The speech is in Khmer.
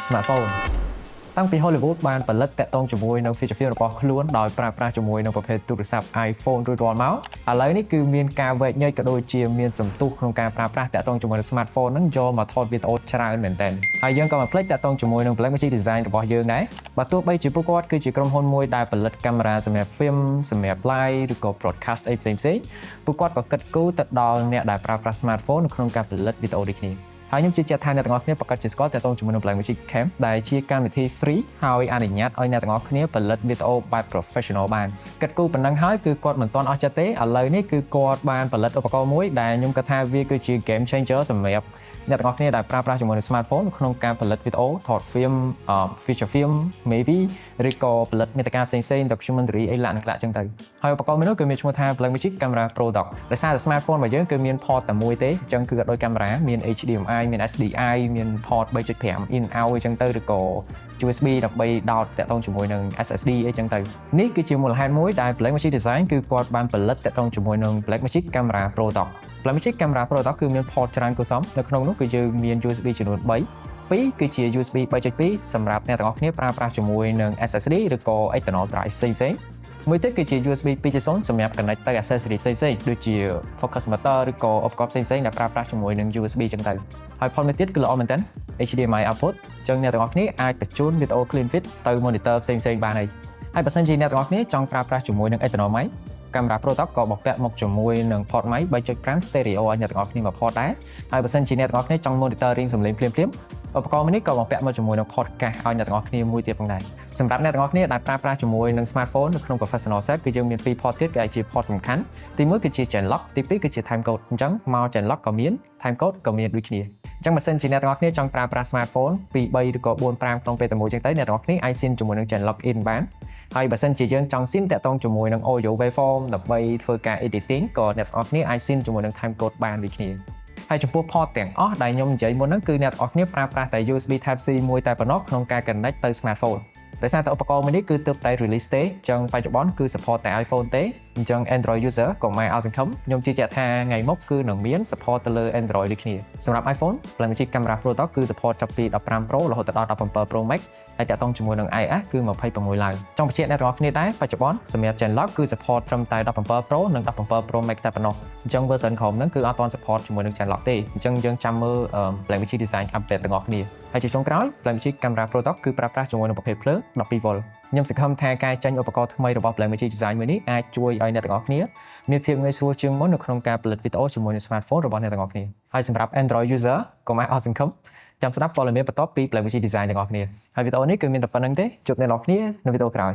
smartphone ตั้งปี Hollywood បានផលិតតាក់ទងជាមួយនឹង feature film របស់ខ្លួនដោយប្រើប្រាស់ជាមួយនឹងប្រភេទទូរស័ព្ទ iPhone រួចរាល់មកឥឡូវនេះគឺមានការវែកញែកក៏ដូចជាមានសន្ទុះក្នុងការប្រើប្រាស់តាក់ទងជាមួយនឹង smartphone ហ្នឹងយកមកថតវីដេអូច្រើនមែនទែនហើយយើងក៏មិនភ្លេចតាក់ទងជាមួយនឹង Blackmagic Design របស់យើងដែរបើទោះបីជាពួកគាត់គឺជាក្រុមហ៊ុនមួយដែលផលិតកាមេរ៉ាសម្រាប់ film សម្រាប់ live ឬក៏ broadcast អីផ្សេងៗពួកគាត់ក៏គិតគូរទៅដល់អ្នកដែលប្រើប្រាស់ smartphone នៅក្នុងការផលិតវីដេអូដូចគ្នាហើយខ្ញុំជឿជាក់ថាអ្នកទាំងអស់គ្នាប្រកាសជាស្គាល់តាក់ទងជាមួយនឹង Blackmagic Cam ដែលជាកម្មវិធី free ហើយអនុញ្ញាតឲ្យអ្នកទាំងអស់គ្នាផលិតវីដេអូបែប professional បានគិតគូរប៉ុណ្ណឹងហើយគឺគាត់មិនទាន់អស់ចិត្តទេឥឡូវនេះគឺគាត់បានផលិតឧបករណ៍មួយដែលខ្ញុំគិតថាវាគឺជា game changer សម្រាប់អ្នកទាំងអស់គ្នាដែលប្រើប្រាស់ជាមួយនឹង smartphone ក្នុងការផលិតវីដេអូថត film feature film maybe ឬក៏ផលិតមាតិកាផ្សេងៗ documentary អីឡាក់នឹងឡាក់ចឹងទៅហើយឧបករណ៍មួយនោះគឺមានឈ្មោះថា Blackmagic Camera Pro Dock ដោយសារតែ smartphone របស់យើងគឺមាន port តែមួយទេអញ្ចឹងគឺក៏ដូចកាមេរ៉ាមាន HDMI មាន SDI មាន port 3.5 in out អីចឹងទៅឬក៏ USB ដើម្បីដោតតាក់ទងជាមួយនឹង SSD អីចឹងទៅនេះគឺជាមូលហេតុមួយដែល Blackmagic Design គឺគាត់បានផលិតតាក់ទងជាមួយនឹង Blackmagic Camera Pro Dock Blackmagic Camera Pro Dock គឺមាន port ច្រើនគួរសមនៅក្នុងនោះគឺយើងមាន USB ចំនួន3គឺជា USB 3.2 សម្រាប់អ្នកទាំងអស់គ្នាប្រើប្រាស់ជាមួយនឹង SSD ឬក៏ external drive ផ្សេងៗមួយទៀតគឺជា USB 2.0 សម្រាប់ connect ទៅ accessory ផ្សេងៗដូចជា focus motor ឬក៏ឧបករណ៍ផ្សេងៗដែលប្រើប្រាស់ជាមួយនឹង USB ចឹងទៅហើយផលមួយទៀតគឺល្អមែនតើ HDMI output ចឹងអ្នកទាំងអស់គ្នាអាចបញ្ជូនវីដេអូ clean fit ទៅ monitor ផ្សេងៗបានហើយបើសិនជាអ្នកទាំងអស់គ្នាចង់ប្រើប្រាស់ជាមួយនឹង external mic Camera Pro Dock ក៏បំពាក់មកជាមួយនឹង port mic 3.5 stereo ឲ្យអ្នកទាំងអស់គ្នាមក port ដែរហើយបើសិនជាអ្នកទាំងអស់គ្នាចង់ monitoring សំឡេងភ្លាមៗឧបករណ៍នេះក៏បំពាក់មកជាមួយនឹង podcast ឲ្យអ្នកទាំងអស់គ្នាមួយទៀតផងដែរសម្រាប់អ្នកទាំងអស់គ្នាដែលប្រើប្រាស់ជាមួយនឹង smartphone នៅក្នុង professional set គឺយើងមាន2 port ទៀតគឺជា port សំខាន់ទី1គឺជា Gen Lock ទី2គឺជា Time Code អញ្ចឹងមក Gen Lock ក៏មាន Time Code ក៏មានដូចគ្នាអញ្ចឹងបើសិនជាអ្នកទាំងអស់គ្នាចង់ប្រើប្រាស់ smartphone 2 3ឬក៏4 5ក្នុងពេលតែមួយអញ្ចឹងទៅអ្នកទាំងអស់គ្នាអាច sync ជាមួយនឹង Gen Lock in បានហើយបើសិនជាយើងចង់ sync តាក់ទងជាមួយនឹង audio waveform ដើម្បីធ្វើការ editing ក៏អ្នកទាំងអស់គ្នាអាច sync ជាមួយនឹង Time Code បានដូចគ្នាហើយចំពោះ port ទាំងអស់ដែលខ្ញុំនិយាយមុនហ្នឹងគឺអ្នកទាំងអស់គ្នាប្រើប្រាស់តែ USB Type C មួយតែប៉ុណ្ណោះក្នុងការ connect ទៅ smartphone ដោយសារតែឧបករណ៍មួយនេះគឺទើបតែ release ទេអញ្ចឹងបច្ចុប្បន្នគឺ support តែ iPhone ទេអញ្ចឹង Android user ក៏មិនឲ្យសង្ឃឹមខ្ញុំជឿជាក់ថាថ្ងៃមុខគឺនឹងមាន support ទៅលើ Android ដូចគ្នាសម្រាប់ iPhone Blackmagic Camera Pro Dock គឺ support ចាប់ពី15 Pro រហូតដល់17 Pro Max ហើយតាក់ទងជាមួយនឹង iOS គឺ26ឡើងចង់បញ្ជាក់អ្នកទាំងអស់គ្នាដែរបច្ចុប្បន្នសម្រាប់ Gen Lock គឺ support ត្រឹមតែ17 Pro និង17 Pro Max តែប៉ុណ្ណោះអញ្ចឹង version ក្រោមហ្នឹងគឺអត់ទាន់ support ជាមួយនឹង Gen Lock ទេអញ្ចឹងយើងចាំមើល Blackmagic Design update ទាំងអស់គ្នាហើយជាចុងក្រោយ Blackmagic Camera Pro Dock គឺប្រើប្រាស់ជាមួយនឹងប្រភេទភ្លើង 12V ខ្ញុំសង្ឃឹមថាការចេញឧបករណ៍ថ្មីរបស់ Blackmagic Design មួយនេះអាចជួយឲ្យអ្នកទាំងអស់គ្នាមានភាពងាយស្រួលជាងមុននៅក្នុងការផលិតវីដេអូជាមួយនឹង smartphone របស់អ្នកទាំងអស់គ្នាហើយសម្រាប់ Android user កុំឲ្យអស់សង្ឃឹមចាំស្ដាប់ព័ត៌មានបន្តពី Blackmagic Design ទាំងអស់គ្នាហើយវីដេអូនេះគឺមានតែប៉ុណ្្នឹងទេជួបអ្នកទាំងអស់គ្នានៅវីដេអូក្រោយ